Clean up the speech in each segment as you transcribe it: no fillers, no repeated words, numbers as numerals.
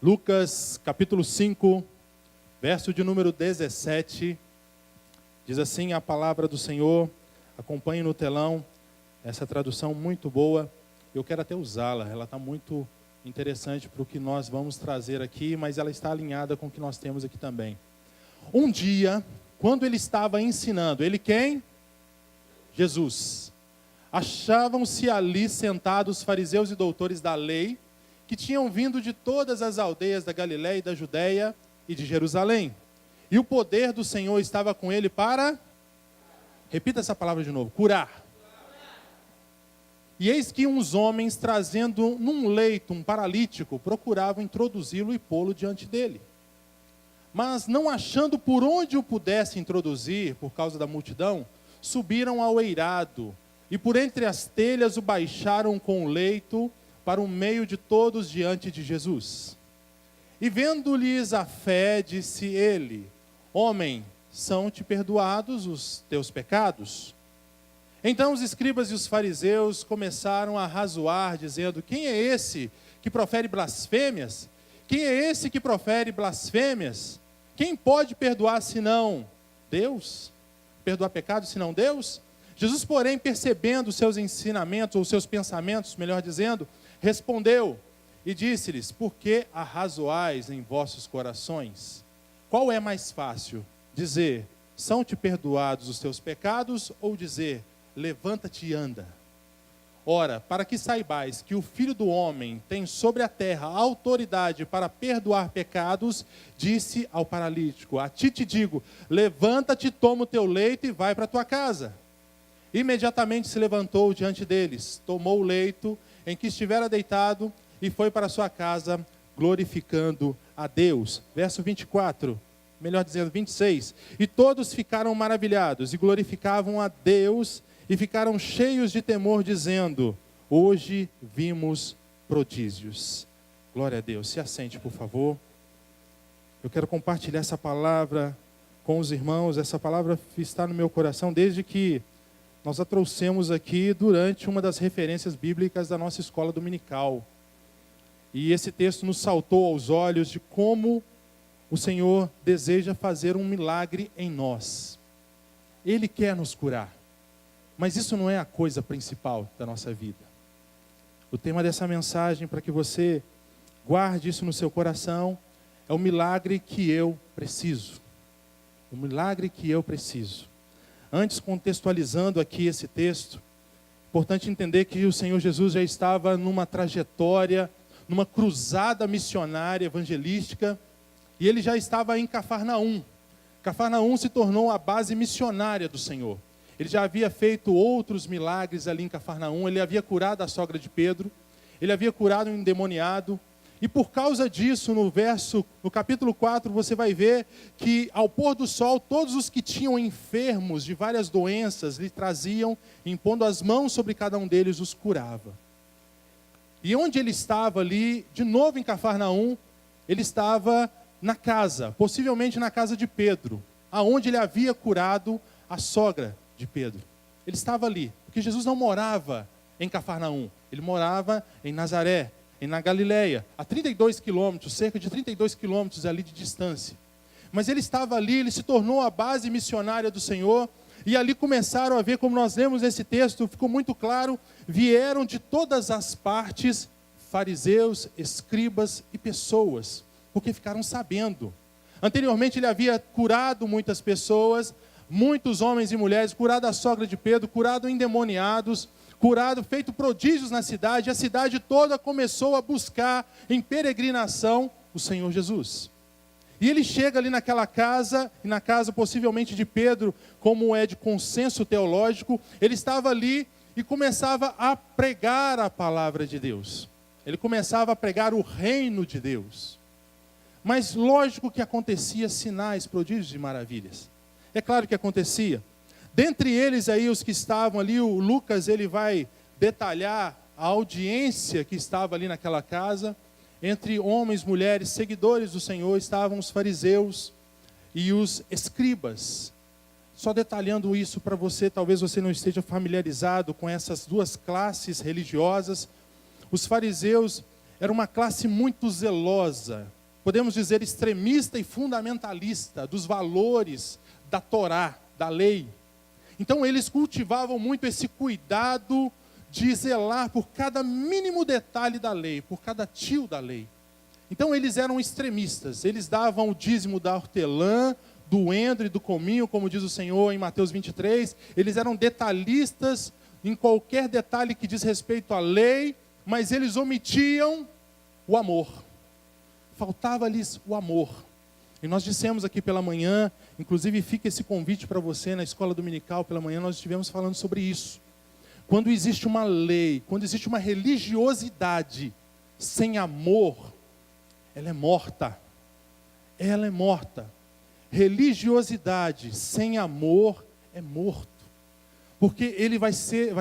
Lucas capítulo 5, verso de número 17, diz assim a palavra do Senhor. Acompanhe no telão essa tradução muito boa. Eu quero até usá-la, ela está muito interessante para o que nós vamos trazer aqui, mas ela está alinhada com o que nós temos aqui também. Um dia, quando ele estava ensinando, ele quem? Jesus. Achavam-se ali sentados fariseus e doutores da lei, que tinham vindo de todas as aldeias da Galiléia e da Judéia e de Jerusalém. E o poder do Senhor estava com ele para, repita essa palavra de novo, curar. E eis que uns homens, trazendo num leito um paralítico, procuravam introduzi-lo e pô-lo diante dele. Mas não achando por onde o pudesse introduzir, por causa da multidão, subiram ao eirado, e por entre as telhas o baixaram com o leito, para o meio de todos diante de Jesus. E vendo-lhes a fé, disse ele: Homem, são-te perdoados os teus pecados? Então os escribas e os fariseus começaram a razoar, dizendo: Quem é esse que profere blasfêmias? Quem é esse que profere blasfêmias? Quem pode perdoar senão Deus? Perdoar pecados senão Deus? Jesus, porém, percebendo os seus ensinamentos, ou os seus pensamentos, melhor dizendo, respondeu e disse-lhes: Por que arrazoais em vossos corações? Qual é mais fácil? Dizer: São-te perdoados os teus pecados? Ou dizer: Levanta-te e anda? Ora, para que saibais que o Filho do Homem tem sobre a terra autoridade para perdoar pecados, disse ao paralítico: A ti te digo, levanta-te, toma o teu leito e vai para a tua casa. Imediatamente se levantou diante deles, tomou o leito em que estivera deitado e foi para sua casa, glorificando a Deus. Verso 24, melhor dizendo 26. E todos ficaram maravilhados e glorificavam a Deus e ficaram cheios de temor, dizendo: Hoje vimos prodígios. Glória a Deus. Se assente, por favor. Eu quero compartilhar essa palavra com os irmãos. Essa palavra está no meu coração desde que nós a trouxemos aqui durante uma das referências bíblicas da nossa escola dominical. E esse texto nos saltou aos olhos de como o Senhor deseja fazer um milagre em nós. Ele quer nos curar, mas isso não é a coisa principal da nossa vida. O tema dessa mensagem, para que você guarde isso no seu coração, é o milagre que eu preciso. O milagre que eu preciso. Antes, contextualizando aqui esse texto, importante entender que o Senhor Jesus já estava numa trajetória, numa cruzada missionária, evangelística, e ele já estava em Cafarnaum. Cafarnaum se tornou a base missionária do Senhor. Ele já havia feito outros milagres ali em Cafarnaum, ele havia curado a sogra de Pedro, ele havia curado um endemoniado, e por causa disso, no capítulo 4, você vai ver que ao pôr do sol, todos os que tinham enfermos de várias doenças lhe traziam, impondo as mãos sobre cada um deles, os curava. E onde ele estava ali, de novo em Cafarnaum, ele estava na casa, possivelmente na casa de Pedro, aonde ele havia curado a sogra de Pedro. Ele estava ali, porque Jesus não morava em Cafarnaum, ele morava em Nazaré, na Galiléia, a 32 quilômetros, cerca de 32 quilômetros ali de distância. Mas ele estava ali, ele se tornou a base missionária do Senhor, e ali começaram a ver, como nós lemos esse texto, ficou muito claro, vieram de todas as partes, fariseus, escribas e pessoas, porque ficaram sabendo. Anteriormente ele havia curado muitas pessoas, muitos homens e mulheres, curado a sogra de Pedro, curado endemoniados, curado, feito prodígios na cidade, a cidade toda começou a buscar em peregrinação o Senhor Jesus. E ele chega ali naquela casa, e na casa possivelmente de Pedro, como é de consenso teológico, ele estava ali e começava a pregar a palavra de Deus. Ele começava a pregar o reino de Deus. Mas lógico que acontecia sinais, prodígios e maravilhas. É claro que acontecia. Dentre eles aí, os que estavam ali, o Lucas, ele vai detalhar a audiência que estava ali naquela casa. Entre homens, mulheres, seguidores do Senhor, estavam os fariseus e os escribas. Só detalhando isso para você, talvez você não esteja familiarizado com essas duas classes religiosas. Os fariseus, era uma classe muito zelosa, podemos dizer extremista e fundamentalista dos valores da Torá, da lei. Então eles cultivavam muito esse cuidado de zelar por cada mínimo detalhe da lei, por cada tio da lei. Então eles eram extremistas, eles davam o dízimo da hortelã, do endro e do cominho, como diz o Senhor em Mateus 23, eles eram detalhistas em qualquer detalhe que diz respeito à lei, mas eles omitiam o amor. Faltava-lhes o amor. E nós dissemos aqui pela manhã, inclusive fica esse convite para você na escola dominical pela manhã, nós estivemos falando sobre isso. Quando existe uma lei, quando existe uma religiosidade sem amor, ela é morta. Ela é morta. Religiosidade sem amor é morto. Porque ele vai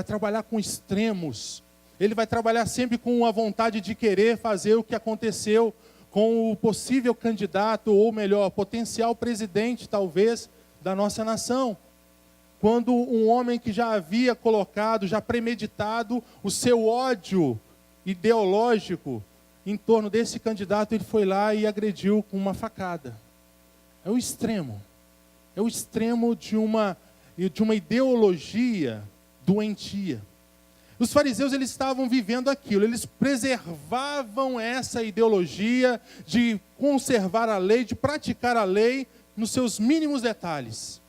trabalhar com extremos. Ele vai trabalhar sempre com a vontade de querer fazer o que aconteceu com o possível candidato, ou melhor, potencial presidente, talvez, da nossa nação. Quando um homem que já havia colocado, já premeditado o seu ódio ideológico em torno desse candidato, ele foi lá e agrediu com uma facada. É o extremo. É o extremo de uma ideologia doentia. Os fariseus, eles estavam vivendo aquilo, eles preservavam essa ideologia de conservar a lei, de praticar a lei nos seus mínimos detalhes.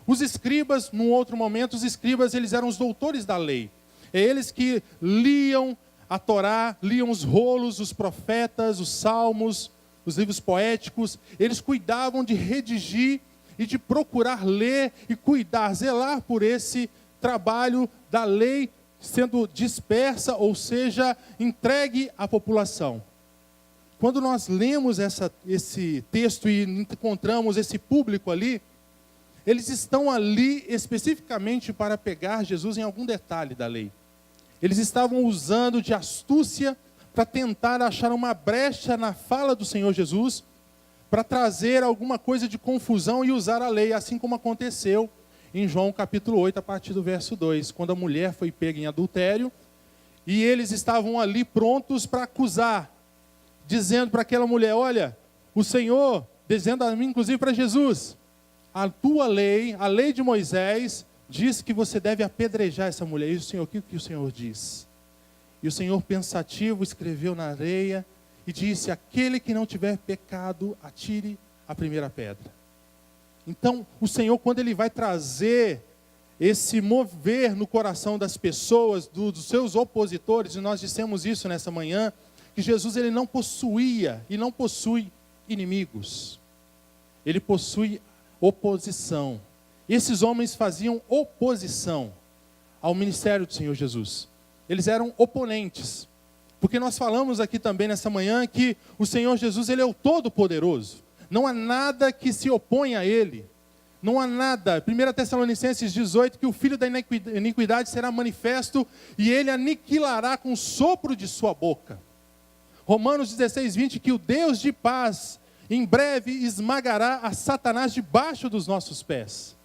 Os escribas, num outro momento, os escribas, eles eram os doutores da lei. É eles que liam a Torá, liam os rolos, os profetas, os salmos, os livros poéticos. Eles cuidavam de redigir e de procurar ler e cuidar, zelar por esse trabalho da lei sendo dispersa, ou seja, entregue à população. Quando nós lemos esse texto e encontramos esse público ali, eles estão ali especificamente para pegar Jesus em algum detalhe da lei. Eles estavam usando de astúcia para tentar achar uma brecha na fala do Senhor Jesus, para trazer alguma coisa de confusão e usar a lei, assim como aconteceu em João capítulo 8, a partir do verso 2, quando a mulher foi pega em adultério, e eles estavam ali prontos para acusar, dizendo para aquela mulher, olha, o Senhor, dizendo a mim, inclusive para Jesus, a tua lei, a lei de Moisés, diz que você deve apedrejar essa mulher. E o Senhor, o que o Senhor diz? E o Senhor, pensativo, escreveu na areia e disse, aquele que não tiver pecado, atire a primeira pedra. Então, o Senhor, quando Ele vai trazer esse mover no coração das pessoas, dos seus opositores, e nós dissemos isso nessa manhã, que Jesus ele não possuía e não possui inimigos. Ele possui oposição. Esses homens faziam oposição ao ministério do Senhor Jesus. Eles eram oponentes. Porque nós falamos aqui também nessa manhã que o Senhor Jesus ele é o Todo-Poderoso. Não há nada que se oponha a Ele. Não há nada. 1 Tessalonicenses 18, que o filho da iniquidade será manifesto e ele aniquilará com o sopro de sua boca. Romanos 16, 20, que o Deus de paz em breve esmagará a Satanás debaixo dos nossos pés.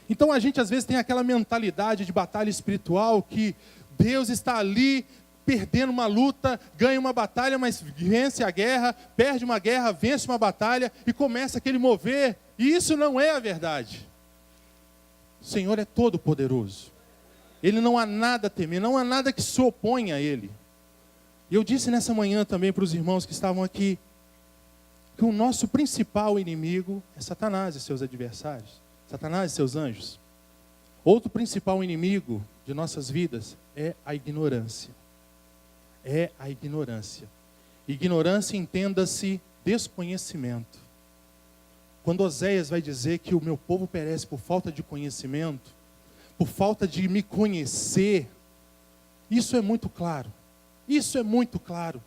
Então a gente às vezes tem aquela mentalidade de batalha espiritual que Deus está ali perdendo uma luta, ganha uma batalha, mas vence a guerra, perde uma guerra, vence uma batalha e começa aquele mover. E isso não é a verdade. O Senhor é todo poderoso. Ele não há nada a temer, não há nada que se oponha a Ele. E eu disse nessa manhã também para os irmãos que estavam aqui, que o nosso principal inimigo é Satanás e seus adversários. Satanás e seus anjos. Outro principal inimigo de nossas vidas é a ignorância. É a ignorância. Ignorância, entenda-se, desconhecimento. Quando Oséias vai dizer que o meu povo perece por falta de conhecimento, por falta de me conhecer, isso é muito claro. Isso é muito claro.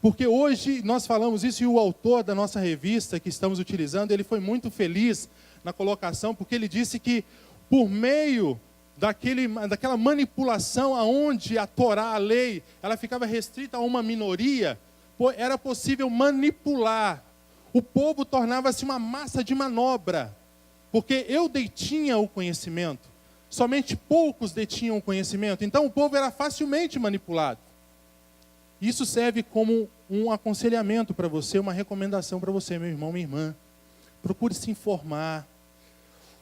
Porque hoje nós falamos isso e o autor da nossa revista que estamos utilizando, ele foi muito feliz na colocação, porque ele disse que por meio daquela manipulação aonde a Torá, a lei, ela ficava restrita a uma minoria, era possível manipular. O povo tornava-se uma massa de manobra, porque eu detinha o conhecimento, somente poucos detinham o conhecimento, então o povo era facilmente manipulado. Isso serve como um aconselhamento para você, uma recomendação para você, meu irmão, minha irmã. Procure se informar.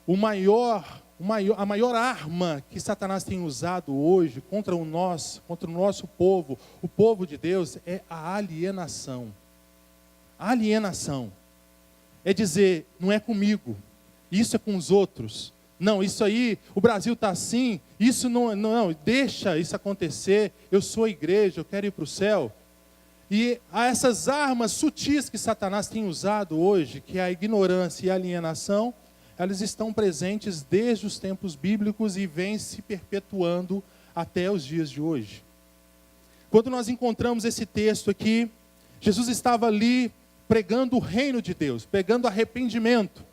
A maior arma que Satanás tem usado hoje contra o nosso povo, o povo de Deus, é a alienação. A alienação é dizer, não é comigo, isso é com os outros. Não, isso aí, o Brasil está assim, isso não, deixa isso acontecer, eu sou igreja, eu quero ir para o céu. E há essas armas sutis que Satanás tem usado hoje, que é a ignorância e a alienação, elas estão presentes desde os tempos bíblicos e vêm se perpetuando até os dias de hoje. Quando nós encontramos esse texto aqui, Jesus estava ali pregando o reino de Deus, pregando arrependimento,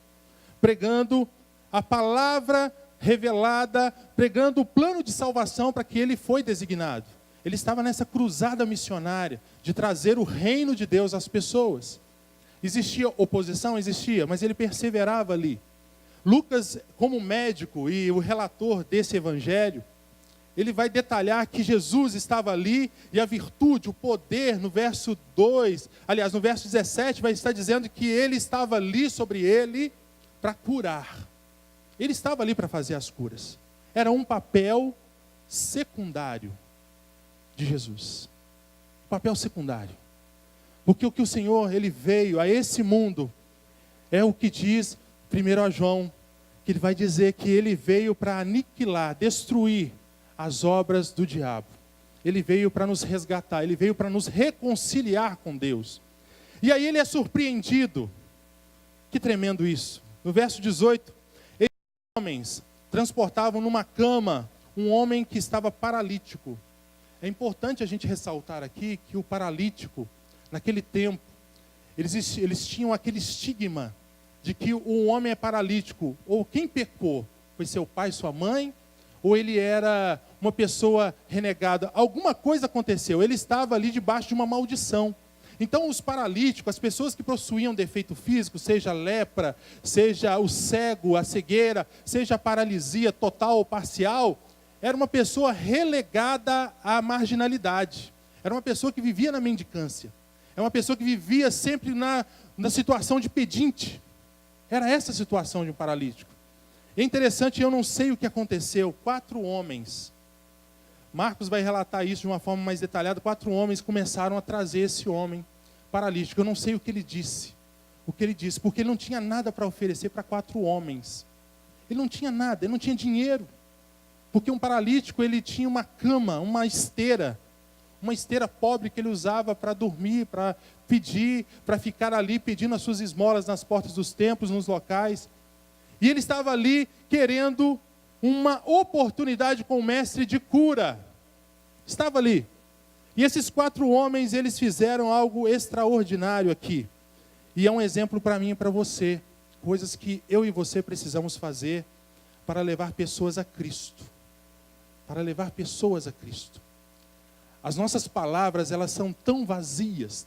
pregando a palavra revelada, pregando o plano de salvação para que ele foi designado. Ele estava nessa cruzada missionária de trazer o reino de Deus às pessoas. Existia oposição? Existia, mas ele perseverava ali. Lucas, como médico e o relator desse evangelho, ele vai detalhar que Jesus estava ali e a virtude, o poder, no verso 2, aliás, no verso 17, vai estar dizendo que ele estava ali sobre ele para curar. Ele estava ali para fazer as curas. Era um papel secundário de Jesus. Papel secundário. Porque o que o Senhor, ele veio a esse mundo, é o que diz 1 João, que ele vai dizer que ele veio para aniquilar, destruir as obras do diabo. Ele veio para nos resgatar, ele veio para nos reconciliar com Deus. E aí ele é surpreendido. Que tremendo isso. No verso 18, esses homens transportavam numa cama um homem que estava paralítico. É importante a gente ressaltar aqui que o paralítico, naquele tempo, eles tinham aquele estigma de que o homem é paralítico, ou quem pecou, foi seu pai, sua mãe, ou ele era uma pessoa renegada. Alguma coisa aconteceu, ele estava ali debaixo de uma maldição. Então os paralíticos, as pessoas que possuíam defeito físico, seja a lepra, seja o cego, a cegueira, seja a paralisia total ou parcial, era uma pessoa relegada à marginalidade. Era uma pessoa que vivia na mendicância. É uma pessoa que vivia sempre na situação de pedinte. Era essa a situação de um paralítico. É interessante, eu não sei o que aconteceu. 4 homens, Marcos vai relatar isso de uma forma mais detalhada, 4 homens começaram a trazer esse homem paralítico. Eu não sei o que ele disse. Porque ele não tinha nada para oferecer para 4 homens. Ele não tinha nada, ele não tinha dinheiro. Porque um paralítico, ele tinha uma cama, uma esteira pobre que ele usava para dormir, para pedir, para ficar ali pedindo as suas esmolas nas portas dos templos, nos locais. E ele estava ali querendo uma oportunidade com o mestre de cura. Estava ali. E esses 4 homens, eles fizeram algo extraordinário aqui. E é um exemplo para mim e para você. Coisas que eu e você precisamos fazer para levar pessoas a Cristo. Para levar pessoas a Cristo. As nossas palavras, elas são tão vazias,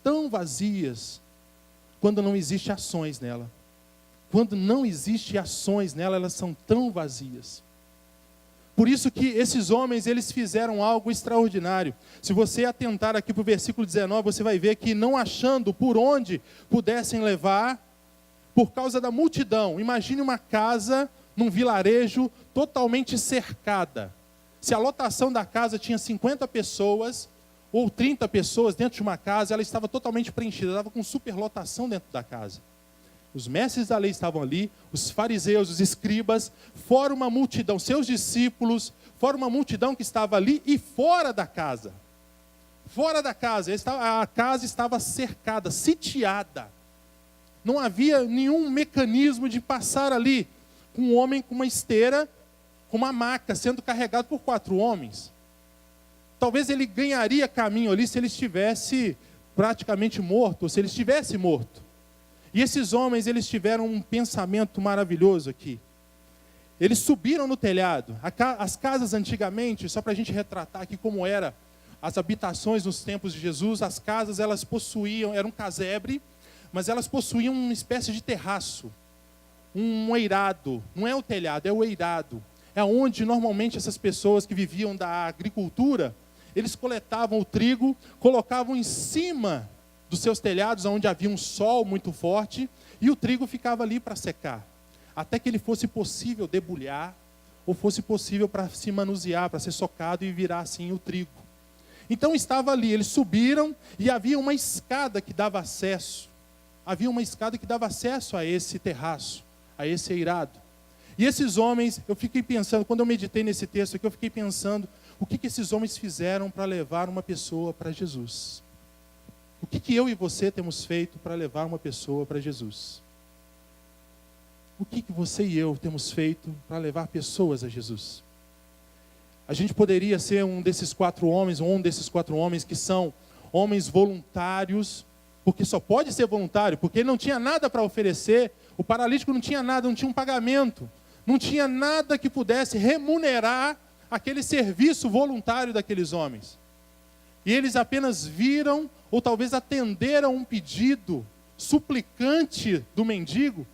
quando não existem ações nela. Quando não existem ações nela, elas são tão vazias. Por isso que esses homens, eles fizeram algo extraordinário. Se você atentar aqui para o versículo 19, você vai ver que não achando por onde pudessem levar, por causa da multidão. Imagine uma casa num vilarejo totalmente cercada. Se a lotação da casa tinha 50 pessoas, ou 30 pessoas dentro de uma casa, ela estava totalmente preenchida, estava com superlotação dentro da casa. Os mestres da lei estavam ali, os fariseus, os escribas, fora uma multidão, seus discípulos, fora uma multidão que estava ali e fora da casa. Fora da casa, a casa estava cercada, sitiada. Não havia nenhum mecanismo de passar ali com um homem com uma esteira, com uma maca, sendo carregado por 4 homens. Talvez ele ganharia caminho ali se ele estivesse praticamente morto, ou se ele estivesse morto. E esses homens, eles tiveram um pensamento maravilhoso aqui. Eles subiram no telhado. As casas antigamente, só para a gente retratar aqui como era as habitações nos tempos de Jesus, as casas, elas possuíam, era um casebre, mas elas possuíam uma espécie de terraço, um eirado. Não é o telhado, é o eirado. É onde normalmente essas pessoas que viviam da agricultura, eles coletavam o trigo, colocavam em cima dos seus telhados, onde havia um sol muito forte, e o trigo ficava ali para secar, até que ele fosse possível debulhar, ou fosse possível para se manusear, para ser socado e virar assim o trigo. Então estava ali, eles subiram e havia uma escada que dava acesso. Havia uma escada que dava acesso a esse terraço, a esse eirado. E esses homens, eu fiquei pensando, quando eu meditei nesse texto aqui, eu fiquei pensando, o que esses homens fizeram para levar uma pessoa para Jesus? O que eu e você temos feito para levar uma pessoa para Jesus? O que você e eu temos feito para levar pessoas a Jesus? A gente poderia ser um desses 4 homens, ou um desses 4 homens que são homens voluntários, porque só pode ser voluntário, porque ele não tinha nada para oferecer, o paralítico não tinha nada, não tinha um pagamento, não tinha nada que pudesse remunerar aquele serviço voluntário daqueles homens. E eles apenas viram, ou talvez atenderam um pedido suplicante do mendigo,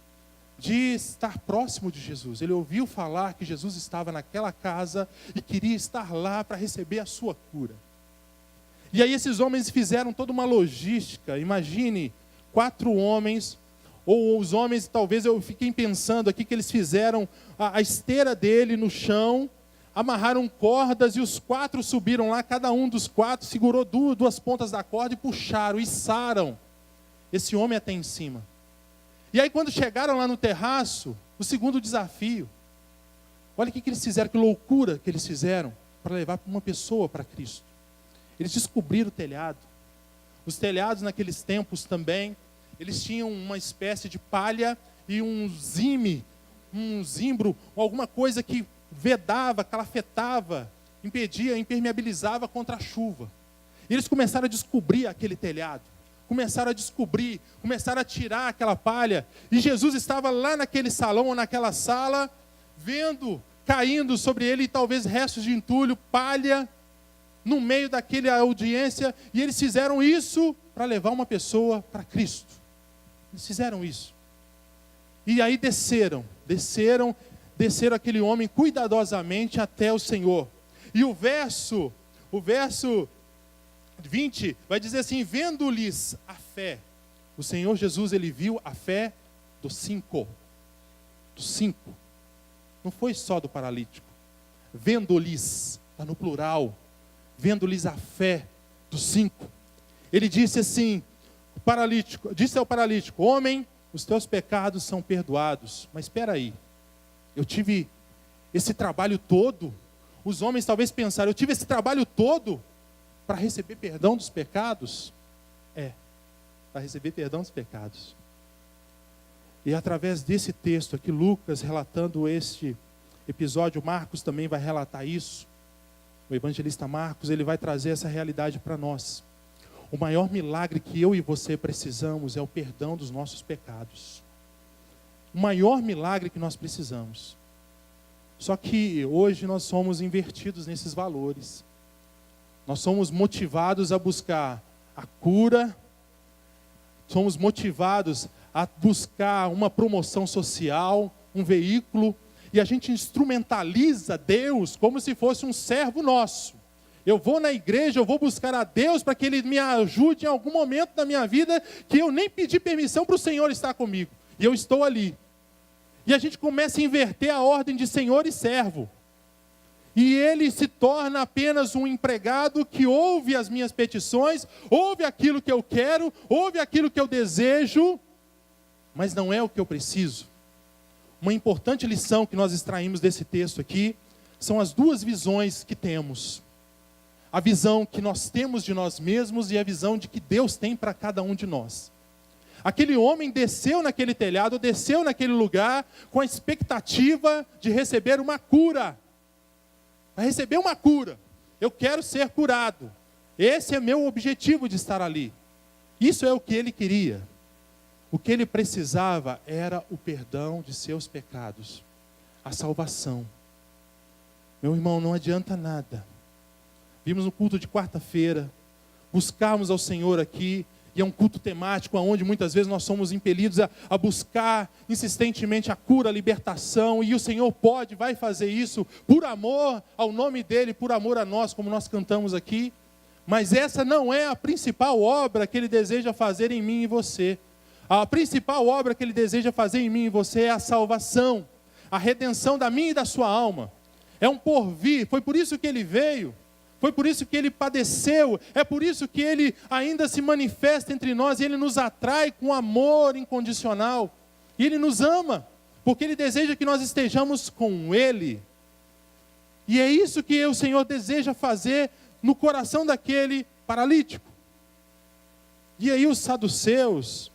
de estar próximo de Jesus. Ele ouviu falar que Jesus estava naquela casa e queria estar lá para receber a sua cura. E aí esses homens fizeram toda uma logística. Imagine 4 homens, ou os homens, talvez eu fiquei pensando aqui que eles fizeram a esteira dele no chão, amarraram cordas e os 4 subiram lá, cada um dos 4 segurou 2 pontas da corda e puxaram, içaram esse homem até em cima. E aí quando chegaram lá no terraço, o segundo desafio, olha o que eles fizeram, que loucura que eles fizeram para levar uma pessoa para Cristo. Eles descobriram o telhado. Os telhados naqueles tempos também, eles tinham uma espécie de palha e um zimbro, ou alguma coisa que vedava, calafetava, impedia, impermeabilizava contra a chuva. E eles começaram a descobrir aquele telhado. Começaram a tirar aquela palha. E Jesus estava lá naquele salão ou naquela sala, vendo, caindo sobre ele, talvez restos de entulho, palha, no meio daquela audiência. E eles fizeram isso para levar uma pessoa para Cristo. Eles fizeram isso. E aí desceram aquele homem cuidadosamente até o Senhor. E o verso 20 vai dizer assim: vendo-lhes a fé. O Senhor Jesus, ele viu a fé dos 5. Não foi só do paralítico. Vendo-lhes, está no plural. Vendo-lhes a fé dos 5. Ele disse assim, disse ao paralítico: homem, os teus pecados são perdoados. Mas espera aí, eu tive esse trabalho todo. Os homens talvez pensaram, eu tive esse trabalho todo para receber perdão dos pecados? Para receber perdão dos pecados. E através desse texto aqui, Lucas relatando este episódio, Marcos também vai relatar isso. O evangelista Marcos, ele vai trazer essa realidade para nós. O maior milagre que eu e você precisamos é o perdão dos nossos pecados. O maior milagre que nós precisamos. Só que hoje nós somos invertidos nesses valores. Nós somos motivados a buscar a cura, somos motivados a buscar uma promoção social, um veículo, e a gente instrumentaliza Deus como se fosse um servo nosso. Eu vou na igreja, eu vou buscar a Deus para que Ele me ajude em algum momento da minha vida que eu nem pedi permissão para o Senhor estar comigo. E eu estou ali. E a gente começa a inverter a ordem de Senhor e servo. E ele se torna apenas um empregado que ouve as minhas petições, ouve aquilo que eu quero, ouve aquilo que eu desejo, mas não é o que eu preciso. Uma importante lição que nós extraímos desse texto aqui são as 2 visões que temos. A visão que nós temos de nós mesmos e a visão de que Deus tem para cada um de nós. Aquele homem desceu naquele telhado, desceu naquele lugar com a expectativa de receber uma cura. Para receber uma cura. Eu quero ser curado. Esse é meu objetivo de estar ali. Isso é o que ele queria. O que ele precisava era o perdão de seus pecados. A salvação. Meu irmão, não adianta nada. Vimos no culto de quarta-feira. Buscarmos ao Senhor aqui E é um culto temático onde muitas vezes nós somos impelidos a buscar insistentemente a cura, a libertação. E o Senhor vai fazer isso por amor ao nome dEle, por amor a nós, como nós cantamos aqui. Mas essa não é a principal obra que Ele deseja fazer em mim e você. A principal obra que Ele deseja fazer em mim e você é a salvação, a redenção da minha e da sua alma. É um porvir, foi por isso que Ele veio. Foi por isso que Ele padeceu, é por isso que Ele ainda se manifesta entre nós e Ele nos atrai com amor incondicional. E Ele nos ama, porque Ele deseja que nós estejamos com Ele. E é isso que o Senhor deseja fazer no coração daquele paralítico. E aí os saduceus,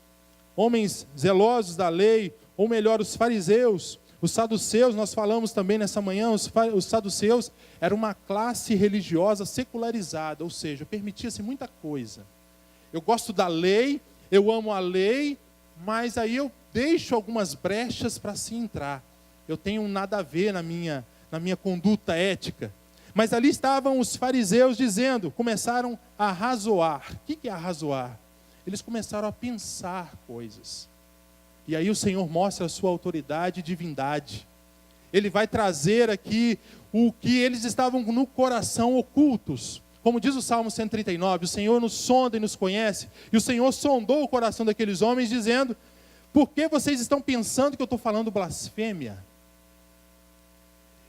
homens zelosos da lei, ou melhor, os fariseus, os saduceus, nós falamos também nessa manhã, os saduceus eram uma classe religiosa secularizada, ou seja, permitia-se muita coisa. Eu gosto da lei, eu amo a lei, mas aí eu deixo algumas brechas para se entrar. Eu tenho nada a ver na minha conduta ética. Mas ali estavam os fariseus dizendo, começaram a arrazoar. O que é arrazoar? Eles começaram a pensar coisas. E aí o Senhor mostra a sua autoridade e divindade. Ele vai trazer aqui o que eles estavam no coração ocultos. Como diz o Salmo 139, o Senhor nos sonda e nos conhece. E o Senhor sondou o coração daqueles homens dizendo, por que vocês estão pensando que eu estou falando blasfêmia?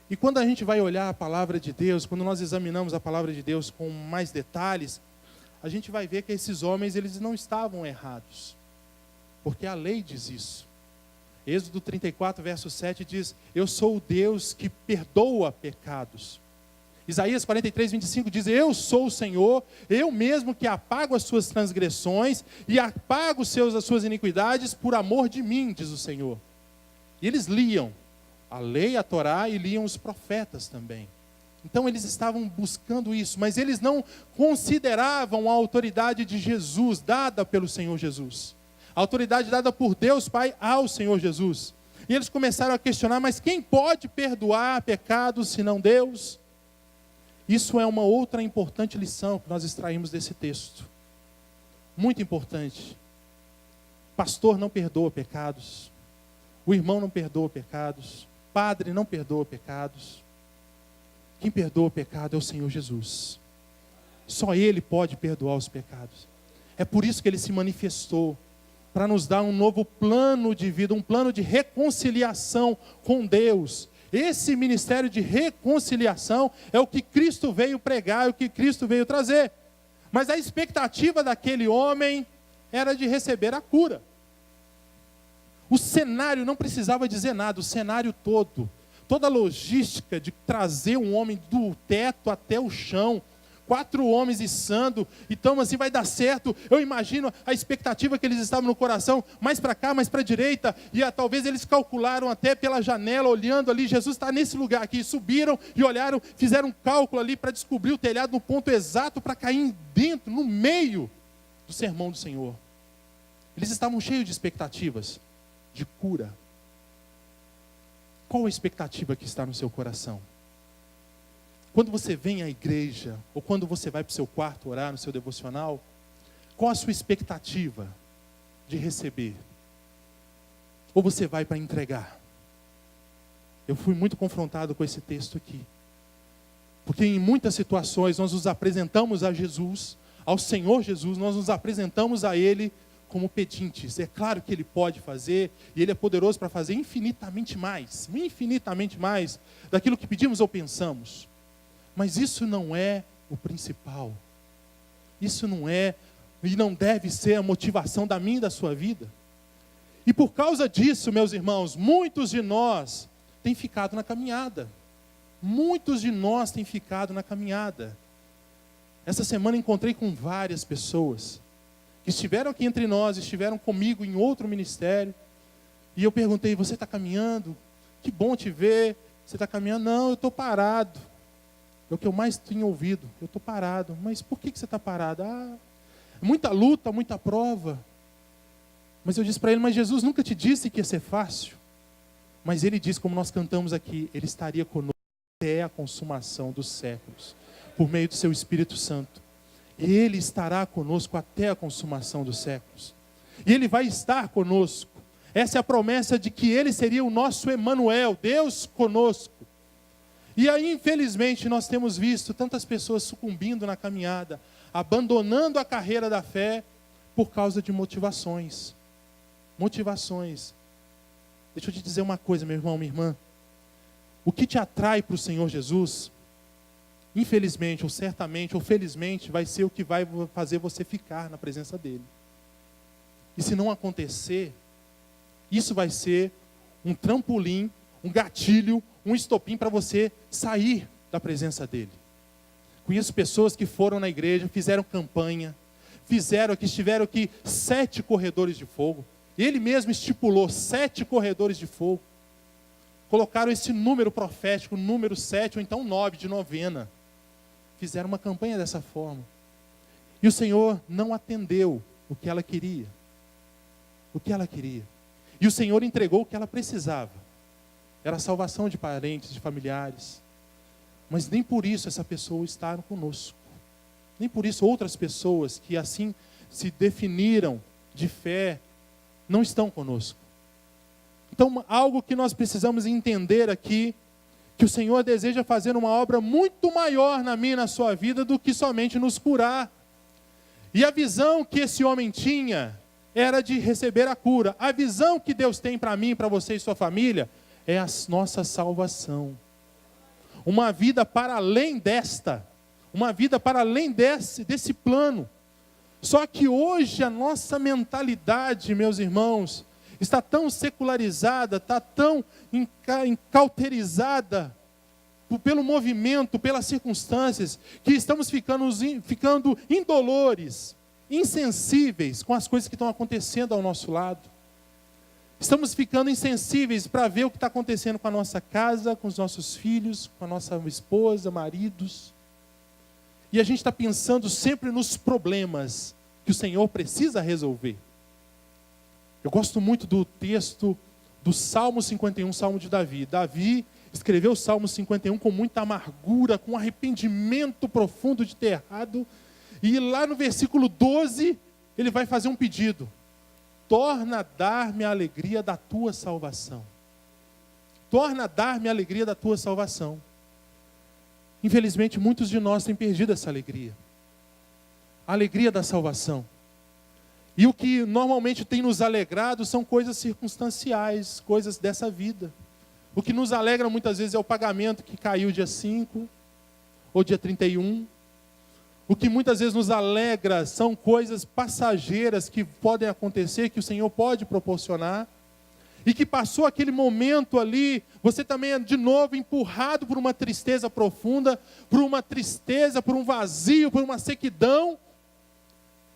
E quando a gente vai olhar a palavra de Deus, quando nós examinamos a palavra de Deus com mais detalhes, a gente vai ver que esses homens, eles não estavam errados. Porque a lei diz isso. Êxodo 34, verso 7 diz, eu sou o Deus que perdoa pecados. Isaías 43, 25 diz, eu sou o Senhor, eu mesmo que apago as suas transgressões e apago as suas iniquidades por amor de mim, diz o Senhor. E eles liam a lei, a Torá, e liam os profetas também. Então eles estavam buscando isso, mas eles não consideravam a autoridade de Jesus, dada pelo Senhor Jesus. A autoridade dada por Deus Pai ao Senhor Jesus. E eles começaram a questionar, mas quem pode perdoar pecados senão Deus? Isso é uma outra importante lição que nós extraímos desse texto. Muito importante. Pastor não perdoa pecados. O irmão não perdoa pecados. Padre não perdoa pecados. Quem perdoa o pecado é o Senhor Jesus. Só Ele pode perdoar os pecados. É por isso que Ele se manifestou, para nos dar um novo plano de vida, um plano de reconciliação com Deus. Esse ministério de reconciliação é o que Cristo veio pregar, é o que Cristo veio trazer. Mas a expectativa daquele homem era de receber a cura. O cenário não precisava dizer nada, o cenário todo, toda a logística de trazer um homem do teto até o chão, 4 homens içando, então assim vai dar certo. Eu imagino a expectativa que eles estavam no coração, mais para cá, mais para a direita, e talvez eles calcularam até pela janela, olhando ali, Jesus está nesse lugar aqui, subiram e olharam, fizeram um cálculo ali para descobrir o telhado no ponto exato, para cair dentro, no meio do sermão do Senhor. Eles estavam cheios de expectativas, de cura. Qual a expectativa que está no seu coração? Quando você vem à igreja, ou quando você vai para o seu quarto orar no seu devocional, qual a sua expectativa de receber? Ou você vai para entregar? Eu fui muito confrontado com esse texto aqui. Porque em muitas situações nós nos apresentamos a Jesus, ao Senhor Jesus, nós nos apresentamos a Ele como pedintes. É claro que Ele pode fazer, e Ele é poderoso para fazer infinitamente mais daquilo que pedimos ou pensamos. Mas isso não é o principal. Isso não é e não deve ser a motivação da minha e da sua vida. E por causa disso, meus irmãos, muitos de nós têm ficado na caminhada. Muitos de nós têm ficado na caminhada. Essa semana encontrei com várias pessoas que estiveram aqui entre nós, estiveram comigo em outro ministério. E eu perguntei, você está caminhando? Que bom te ver. Você está caminhando? Não, eu estou parado. É o que eu mais tenho ouvido. Eu estou parado. Mas por que você está parado? Muita luta, muita prova. Mas eu disse para ele, mas Jesus nunca te disse que ia ser fácil. Mas Ele diz, como nós cantamos aqui, Ele estaria conosco até a consumação dos séculos, por meio do seu Espírito Santo. Ele estará conosco até a consumação dos séculos. E Ele vai estar conosco. Essa é a promessa de que Ele seria o nosso Emanuel, Deus conosco. E aí, infelizmente, nós temos visto tantas pessoas sucumbindo na caminhada, abandonando a carreira da fé por causa de motivações. Motivações. Deixa eu te dizer uma coisa, meu irmão, minha irmã. O que te atrai para o Senhor Jesus, infelizmente, ou certamente, ou felizmente, vai ser o que vai fazer você ficar na presença dEle. E se não acontecer, isso vai ser um trampolim, um gatilho, um estopim para você sair da presença dEle. Conheço pessoas que foram na igreja, fizeram campanha, estiveram aqui 7 corredores de fogo. Ele mesmo estipulou 7 corredores de fogo. Colocaram esse número profético, número 7 ou então 9 de novena. Fizeram uma campanha dessa forma. E o Senhor não atendeu o que ela queria. O que ela queria. E o Senhor entregou o que ela precisava. Era a salvação de parentes, de familiares. Mas nem por isso essa pessoa está conosco. Nem por isso outras pessoas que assim se definiram de fé não estão conosco. Então, algo que nós precisamos entender aqui, que o Senhor deseja fazer uma obra muito maior na minha e na sua vida do que somente nos curar. E a visão que esse homem tinha era de receber a cura. A visão que Deus tem para mim, para você e sua família, é a nossa salvação. Uma vida para além desta. Uma vida para além desse plano. Só que hoje a nossa mentalidade, meus irmãos, está tão secularizada, está tão encauterizada pelo movimento, pelas circunstâncias, que estamos ficando indolores, insensíveis com as coisas que estão acontecendo ao nosso lado. Estamos ficando insensíveis para ver o que está acontecendo com a nossa casa, com os nossos filhos, com a nossa esposa, maridos. E a gente está pensando sempre nos problemas que o Senhor precisa resolver. Eu gosto muito do texto do Salmo 51, Salmo de Davi. Davi escreveu o Salmo 51 com muita amargura, com arrependimento profundo de ter errado. E lá no versículo 12, ele vai fazer um pedido. Torna a dar-me a alegria da tua salvação. Torna a dar-me a alegria da tua salvação. Infelizmente, muitos de nós têm perdido essa alegria. A alegria da salvação. E o que normalmente tem nos alegrado são coisas circunstanciais, coisas dessa vida. O que nos alegra muitas vezes é o pagamento que caiu dia 5 ou dia 31. O que muitas vezes nos alegra são coisas passageiras que podem acontecer, que o Senhor pode proporcionar. E que passou aquele momento ali, você também é de novo empurrado por uma tristeza profunda, por uma tristeza, por um vazio, por uma sequidão.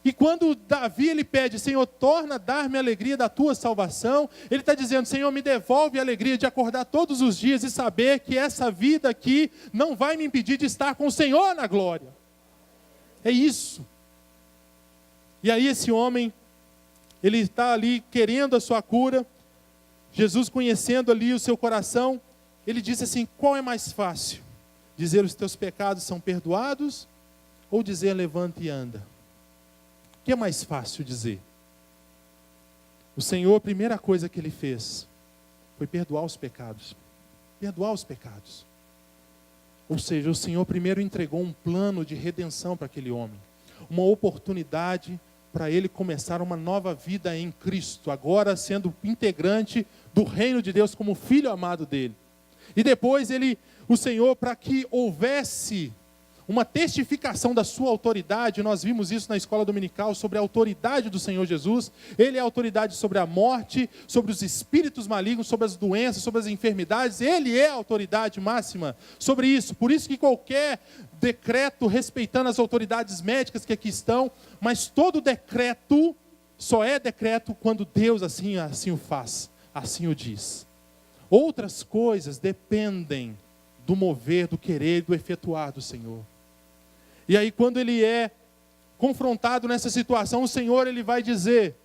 E quando Davi ele pede, Senhor, torna a dar-me a alegria da tua salvação, ele está dizendo, Senhor, me devolve a alegria de acordar todos os dias e saber que essa vida aqui não vai me impedir de estar com o Senhor na glória. É isso. E aí esse homem, ele está ali querendo a sua cura, Jesus conhecendo ali o seu coração, ele disse assim, qual é mais fácil? Dizer os teus pecados são perdoados ou dizer levanta e anda? O que é mais fácil dizer? O Senhor, a primeira coisa que Ele fez foi perdoar os pecados. Perdoar os pecados. Ou seja, o Senhor primeiro entregou um plano de redenção para aquele homem. Uma oportunidade para ele começar uma nova vida em Cristo. Agora sendo integrante do reino de Deus como filho amado dele. E depois o Senhor, para que houvesse uma testificação da sua autoridade, nós vimos isso na escola dominical, sobre a autoridade do Senhor Jesus. Ele é a autoridade sobre a morte, sobre os espíritos malignos, sobre as doenças, sobre as enfermidades. Ele é a autoridade máxima sobre isso. Por isso que qualquer decreto respeitando as autoridades médicas que aqui estão, mas todo decreto só é decreto quando Deus assim o faz, assim o diz. Outras coisas dependem do mover, do querer, do efetuar do Senhor. E aí quando ele é confrontado nessa situação, o Senhor ele vai dizer,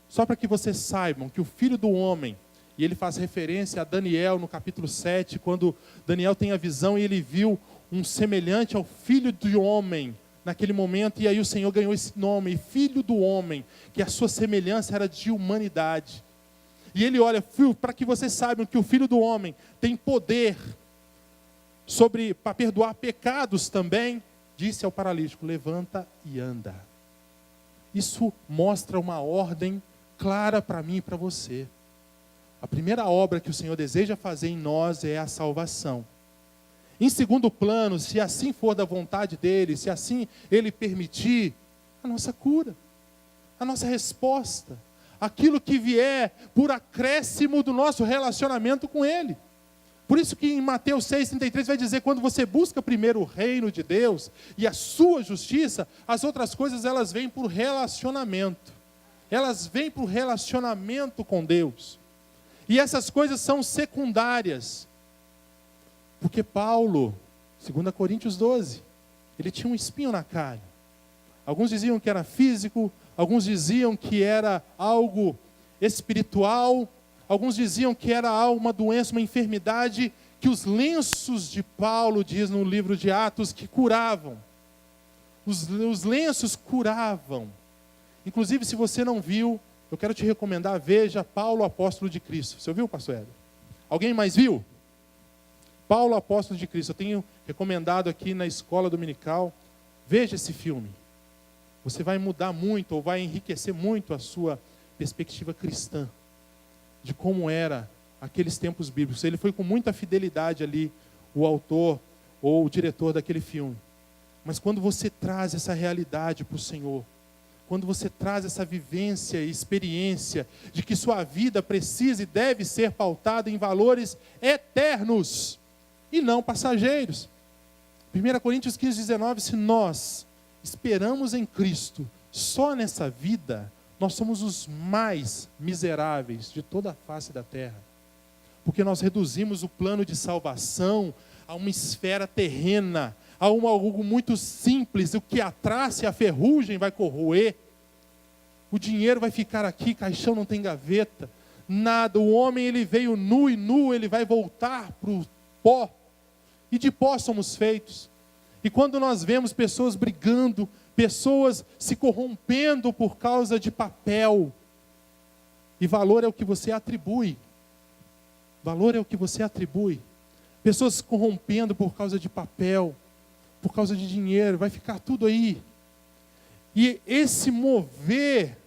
só para que vocês saibam que o Filho do Homem, e ele faz referência a Daniel no capítulo 7, quando Daniel tem a visão e ele viu um semelhante ao Filho do Homem naquele momento, e aí o Senhor ganhou esse nome, Filho do Homem, que a sua semelhança era de humanidade. E ele olha, para que vocês saibam que o Filho do Homem tem poder para perdoar pecados também, disse ao paralítico, levanta e anda. Isso mostra uma ordem clara para mim e para você. A primeira obra que o Senhor deseja fazer em nós é a salvação. Em segundo plano, se assim for da vontade dele, se assim ele permitir, a nossa cura, a nossa resposta, aquilo que vier por acréscimo do nosso relacionamento com ele. Por isso que em Mateus 6,33 vai dizer, quando você busca primeiro o reino de Deus e a sua justiça, as outras coisas elas vêm por relacionamento. Elas vêm por relacionamento com Deus. E essas coisas são secundárias. Porque Paulo, 2 Coríntios 12, ele tinha um espinho na carne. Alguns diziam que era físico, alguns diziam que era algo espiritual, alguns diziam que era uma doença, uma enfermidade, que os lenços de Paulo, diz no livro de Atos, que curavam. Os lenços curavam. Inclusive, se você não viu, eu quero te recomendar, veja Paulo, apóstolo de Cristo. Você ouviu, pastor Hélio? Alguém mais viu? Paulo, apóstolo de Cristo. Eu tenho recomendado aqui na escola dominical. Veja esse filme. Você vai mudar muito, ou vai enriquecer muito a sua perspectiva cristã, de como era aqueles tempos bíblicos. Ele foi com muita fidelidade ali, o autor ou o diretor daquele filme. Mas quando você traz essa realidade para o Senhor, quando você traz essa vivência e experiência de que sua vida precisa e deve ser pautada em valores eternos e não passageiros. 1 Coríntios 15:19, se nós esperamos em Cristo só nessa vida, nós somos os mais miseráveis de toda a face da terra. Porque nós reduzimos o plano de salvação a uma esfera terrena, a algo muito simples, o que a traça e a ferrugem vai corroer. O dinheiro vai ficar aqui, caixão não tem gaveta, nada. O homem ele veio nu e nu ele vai voltar para o pó. E de pó somos feitos. E quando nós vemos pessoas brigando, pessoas se corrompendo por causa de papel, e valor é o que você atribui. Valor é o que você atribui. Pessoas se corrompendo por causa de papel, por causa de dinheiro, vai ficar tudo aí. E esse mover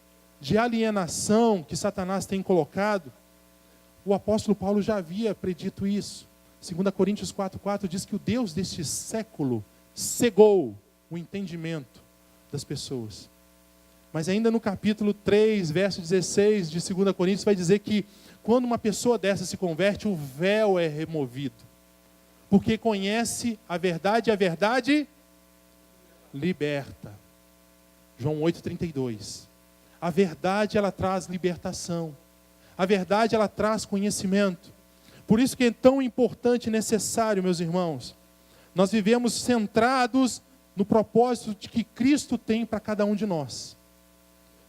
de alienação que Satanás tem colocado, o apóstolo Paulo já havia predito isso. 2 Coríntios 4,4 diz que o Deus deste século cegou o entendimento das pessoas. Mas ainda no capítulo 3, verso 16 de 2 Coríntios, vai dizer que quando uma pessoa dessa se converte, o véu é removido. Porque conhece a verdade e a verdade liberta. João 8,32. A verdade, ela traz libertação. A verdade, ela traz conhecimento. Por isso que é tão importante e necessário, meus irmãos, nós vivemos centrados no propósito de que Cristo tem para cada um de nós.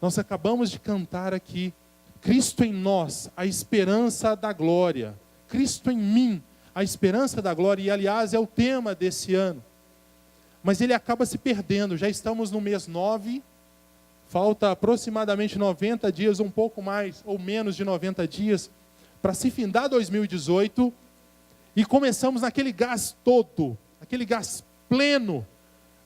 Nós acabamos de cantar aqui, Cristo em nós, a esperança da glória. Cristo em mim, a esperança da glória. E aliás é o tema desse ano. Mas ele acaba se perdendo. Já estamos no mês 9, falta aproximadamente 90 dias, um pouco mais ou menos de 90 dias, para se findar 2018, e começamos naquele gás todo, aquele gás pleno,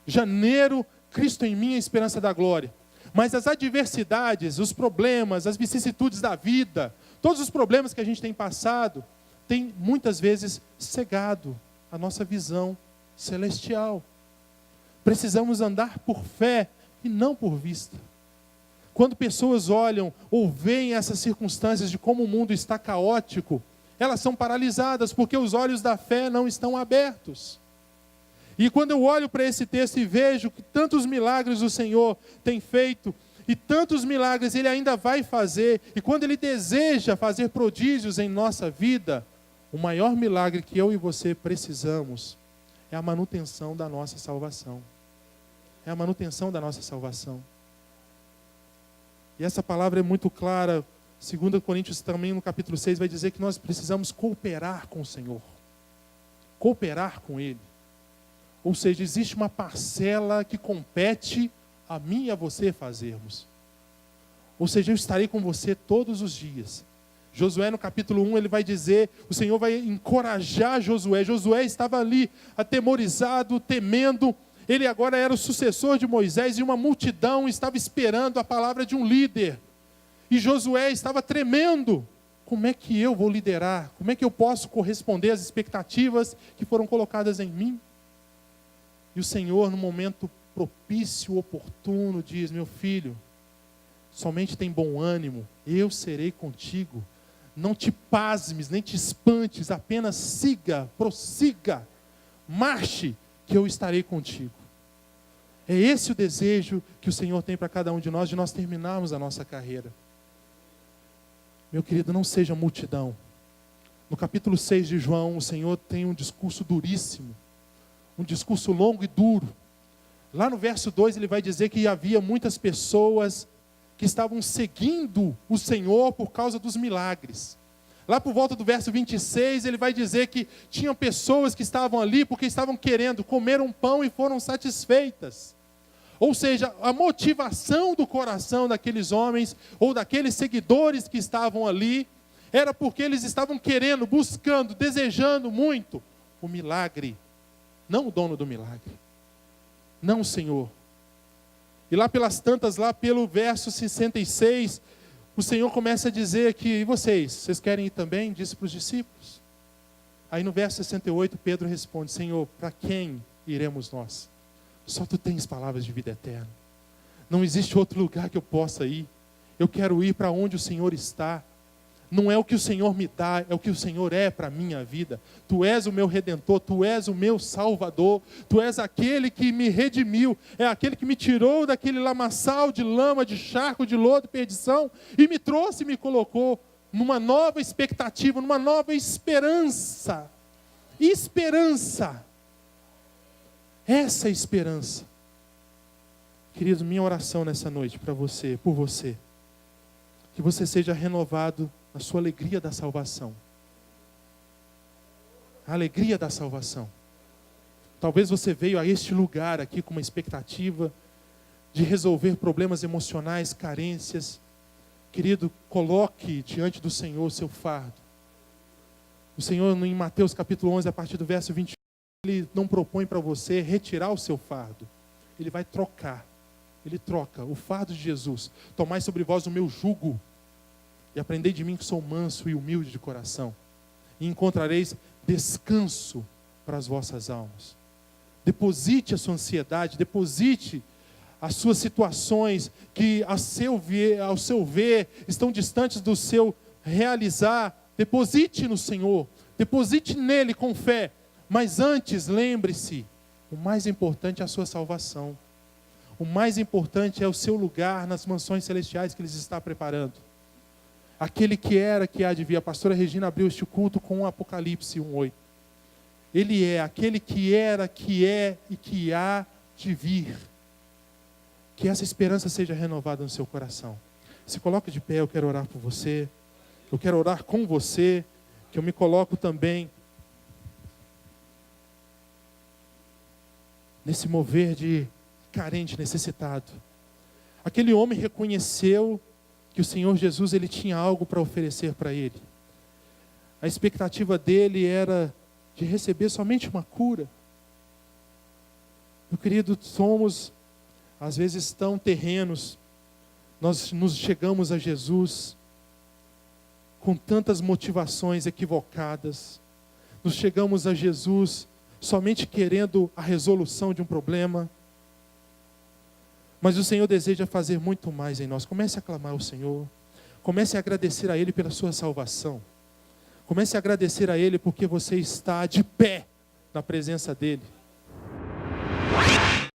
janeiro, Cristo em mim, a esperança da glória. Mas as adversidades, os problemas, as vicissitudes da vida, todos os problemas que a gente tem passado, tem muitas vezes cegado a nossa visão celestial. Precisamos andar por fé e não por vista. Quando pessoas olham ou veem essas circunstâncias de como o mundo está caótico, elas são paralisadas porque os olhos da fé não estão abertos. E quando eu olho para esse texto e vejo que tantos milagres o Senhor tem feito, e tantos milagres Ele ainda vai fazer, e quando Ele deseja fazer prodígios em nossa vida, o maior milagre que eu e você precisamos é a manutenção da nossa salvação. É a manutenção da nossa salvação. E essa palavra é muito clara. 2 Coríntios também no capítulo 6 vai dizer que nós precisamos cooperar com o Senhor. Cooperar com Ele. Ou seja, existe uma parcela que compete a mim e a você fazermos. Ou seja, eu estarei com você todos os dias. Josué no capítulo 1, ele vai dizer, o Senhor vai encorajar Josué. Josué estava ali atemorizado, temendo. Ele agora era o sucessor de Moisés e uma multidão estava esperando a palavra de um líder. E Josué estava tremendo. Como é que eu vou liderar? Como é que eu posso corresponder às expectativas que foram colocadas em mim? E o Senhor, no momento propício, oportuno, diz, meu filho, somente tem bom ânimo, eu serei contigo. Não te pasmes, nem te espantes, apenas siga, prossiga, marche, que eu estarei contigo. É esse o desejo que o Senhor tem para cada um de nós terminarmos a nossa carreira. Meu querido, não seja multidão. No capítulo 6 de João, o Senhor tem um discurso duríssimo, um discurso longo e duro. Lá no verso 2 ele vai dizer que havia muitas pessoas que estavam seguindo o Senhor por causa dos milagres. Lá por volta do verso 26, ele vai dizer que tinham pessoas que estavam ali porque estavam querendo comer um pão e foram satisfeitas. Ou seja, a motivação do coração daqueles homens ou daqueles seguidores que estavam ali era porque eles estavam querendo, buscando, desejando muito o milagre, não o dono do milagre, não o Senhor. E lá pelas tantas, lá pelo verso 66, o Senhor começa a dizer que, e vocês querem ir também? Disse para os discípulos. Aí no verso 68, Pedro responde, Senhor, para quem iremos nós? Só Tu tens palavras de vida eterna. Não existe outro lugar que eu possa ir. Eu quero ir para onde o Senhor está. Não é o que o Senhor me dá, é o que o Senhor é para a minha vida. Tu és o meu Redentor, Tu és o meu Salvador, Tu és aquele que me redimiu, é aquele que me tirou daquele lamaçal de lama, de charco, de lodo, de perdição, e me trouxe e me colocou numa nova expectativa, numa nova esperança. Esperança. Essa é a esperança. Querido, minha oração nessa noite para você, por você, que você seja renovado na sua alegria da salvação. A alegria da salvação. Talvez você veio a este lugar aqui com uma expectativa de resolver problemas emocionais, carências. Querido, coloque diante do Senhor o seu fardo. O Senhor, em Mateus capítulo 11, a partir do verso 21, Ele não propõe para você retirar o seu fardo. Ele vai trocar. Ele troca o fardo de Jesus. Tomai sobre vós o meu jugo e aprendei de mim que sou manso e humilde de coração, e encontrareis descanso para as vossas almas. Deposite a sua ansiedade, deposite as suas situações que ao seu ver estão distantes do seu realizar. Deposite no Senhor, deposite nele com fé, mas antes lembre-se, o mais importante é a sua salvação. O mais importante é o seu lugar nas mansões celestiais que Ele está preparando. Aquele que era, que há de vir. A pastora Regina abriu este culto com o Apocalipse 1:8. Ele é aquele que era, que é e que há de vir. Que essa esperança seja renovada no seu coração. Se coloque de pé, eu quero orar por você. Eu quero orar com você, que eu me coloco também nesse mover de carente, necessitado. Aquele homem reconheceu que o Senhor Jesus, Ele tinha algo para oferecer para ele. A expectativa dele era de receber somente uma cura. Meu querido, somos às vezes tão terrenos. Nós nos chegamos a Jesus com tantas motivações equivocadas. Nos chegamos a Jesus somente querendo a resolução de um problema. Mas o Senhor deseja fazer muito mais em nós. Comece a clamar ao Senhor. Comece a agradecer a Ele pela sua salvação. Comece a agradecer a Ele porque você está de pé na presença dEle.